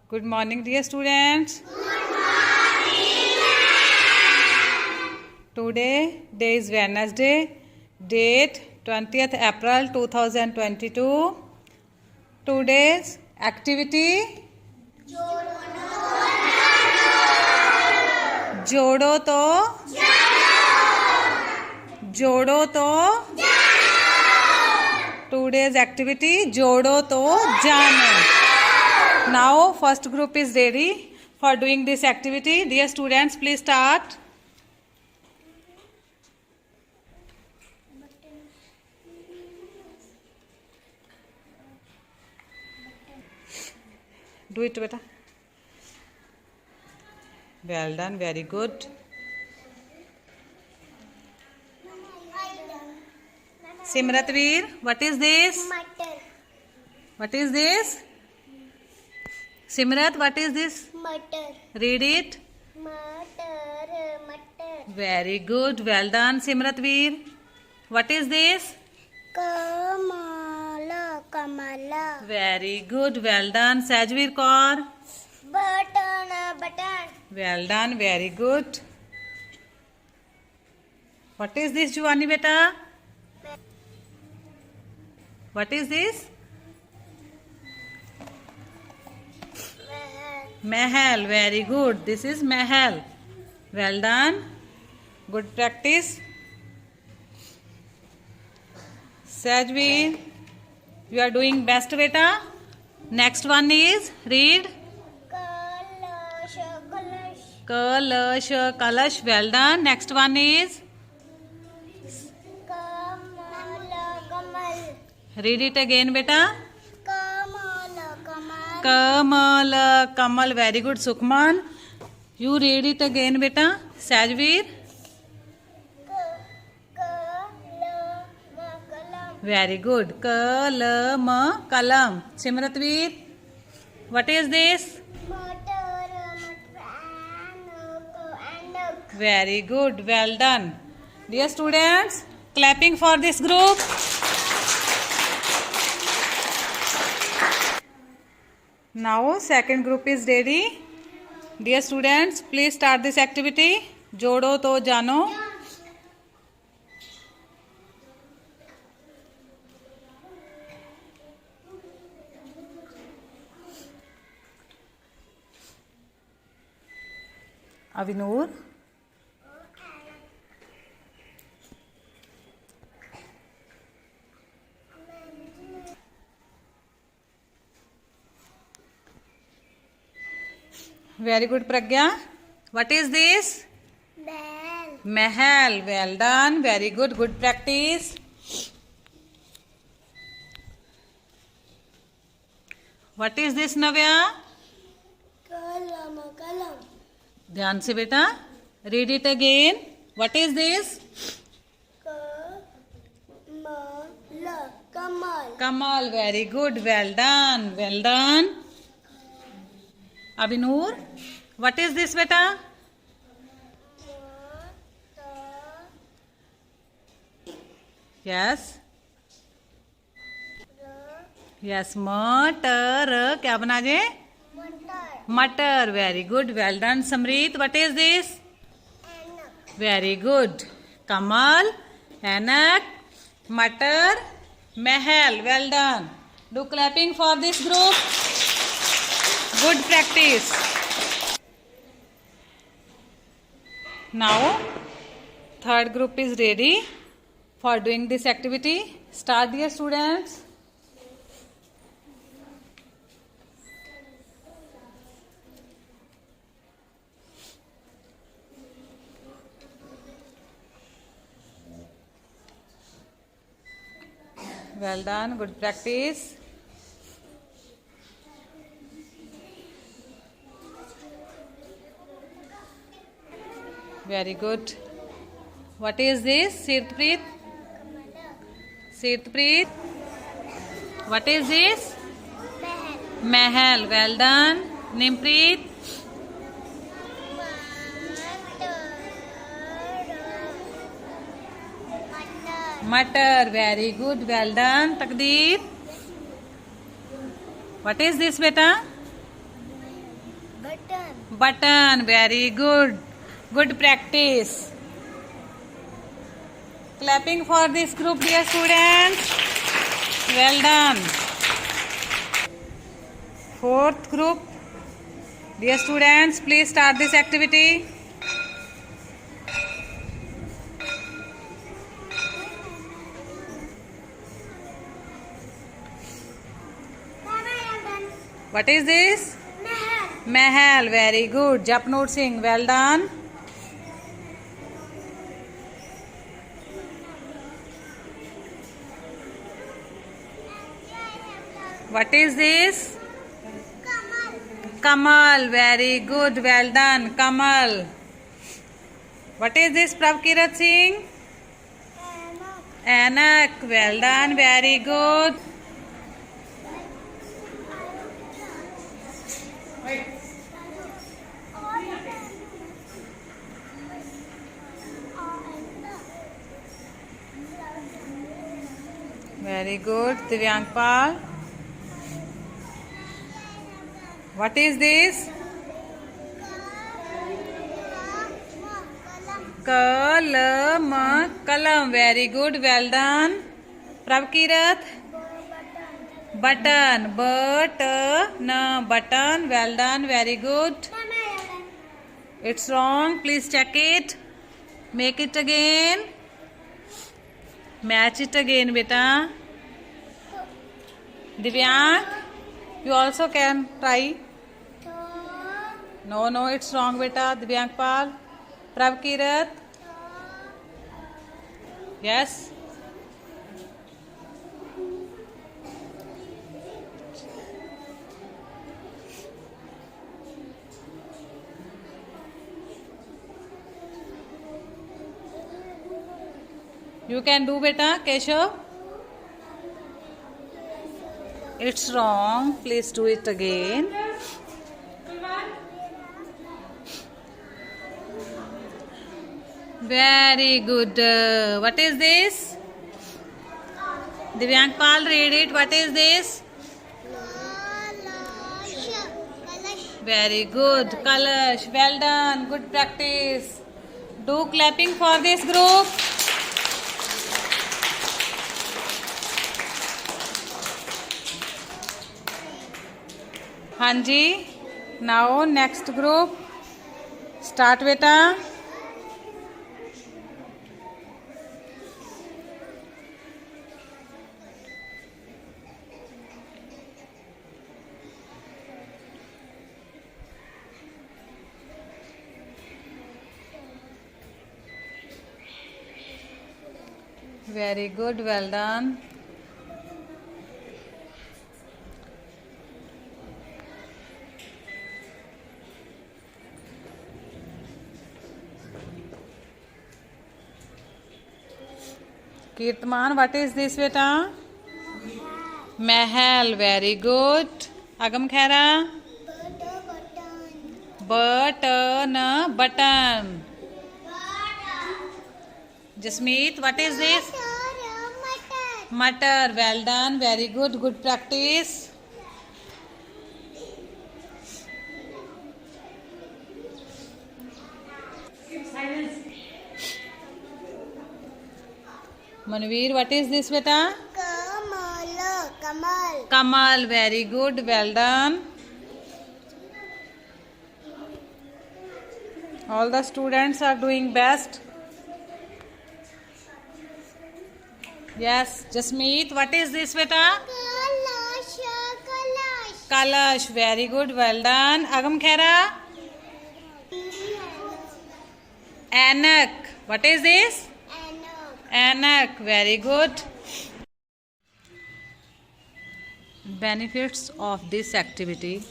Good morning, dear students. Today is Wednesday, date 20th April 2022. Today's activity जोड़ो तो Today's activity जोड़ो तो जानो. Now first group is ready for doing this activity. Dear students, please start. Do it, beta. Well done, very good. Simratveer, what is this? Mutton. What is this? Simrat, what is this? Mutton. Read it. Mutton. Very good, well done, Simratveer. What is this? Kamala. Very good, well done, Sajveer Kaur. Button. Well done, very good. What is this, Juwani beta? What is this? Mahal, very good. This is Mahal. Well done. Good practice. Sajveer, you are doing best, beta. Next one is read. Kalash. Well done. Next one is read it again, beta. Kamal. Very good, Sukhman. You read it again, beta. Sajveer. Very good. Kalam. Simratveer. What is this? Very good. Well done. Dear students, clapping for this group. Now second group is ready. Dear students, please start this activity. जोड़ो तो जानो. Avinur. Very good, Pragya. What is this? Mahal. Well done. Very good. Good practice. What is this, Navya? Kalam. ध्यान से बेटा. Read it again. What is this? Kamal. Very good. Well done. Abhinur, what is this, beta? Yes. Matar. क्या बना जे? Matar. Very good. Well done, Samrit. What is this? Very good. Kamal, Anak, Matar, Mahal. Well done. Do clapping for this group. Good practice. Now third group is ready for doing this activity. Start, dear students. Well done, good practice. Very good. What is this? Sirtpreet. What is this? Mahal. Well done. Nimpreet. Matar. Very good. Well done. Takdeer. What is this, beta? Button. Very good. Good practice. Clapping for this group, dear students. Well done. Fourth group. Dear students, please start this activity. What is this? Mahal. Very good. Japnoor Singh. Well done. What is this? Kamal. Very good. Well done. Kamal. What is this, Pravkirat Singh? Anak. Well done. Very good. Very good. Divyangpal. What is this? Kalam. Kalam. Very good. Well done. Pravkirat. Button. Button. Button. Well done. Very good. It's wrong. Please check it. Make it again. Match it again, beta. Divyang, you also can try. No, it's wrong, beta. Divyangpal. Pravkirat. Yes. You can do, beta. Keshav. It's wrong. Please do it again. Very good. What is this? Divyangpal, read it. What is this? Very good. Kalash. Well done. Good practice. Do clapping for this group. Hanji. Now next group. Start, beta. Very good. Well done. Kirtman, what is this, beta? Mahal. Very good. Agam Khaira. Button. Jasmeet, what is this? Matter. Well done. Very good. Good practice. Manveer, what is this, beta? Kamal. Very good. Well done. All the students are doing best. Yes. Jasmeet, what is this, beta? Kalash. Very good. Well done. Agam Khaira. Anak. What is this? Anak. Very good. Benefits of this activity.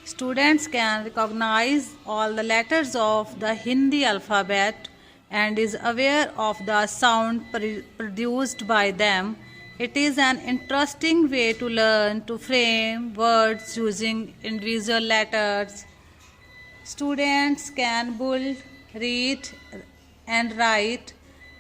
Students can recognize all the letters of the Hindi alphabet and is aware of the sound produced by them. It is an interesting way to learn to frame words using individual letters. Students can build, read and write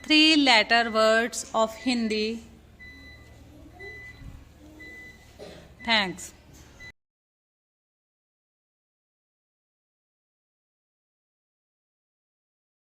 3-letter words of Hindi. Thanks.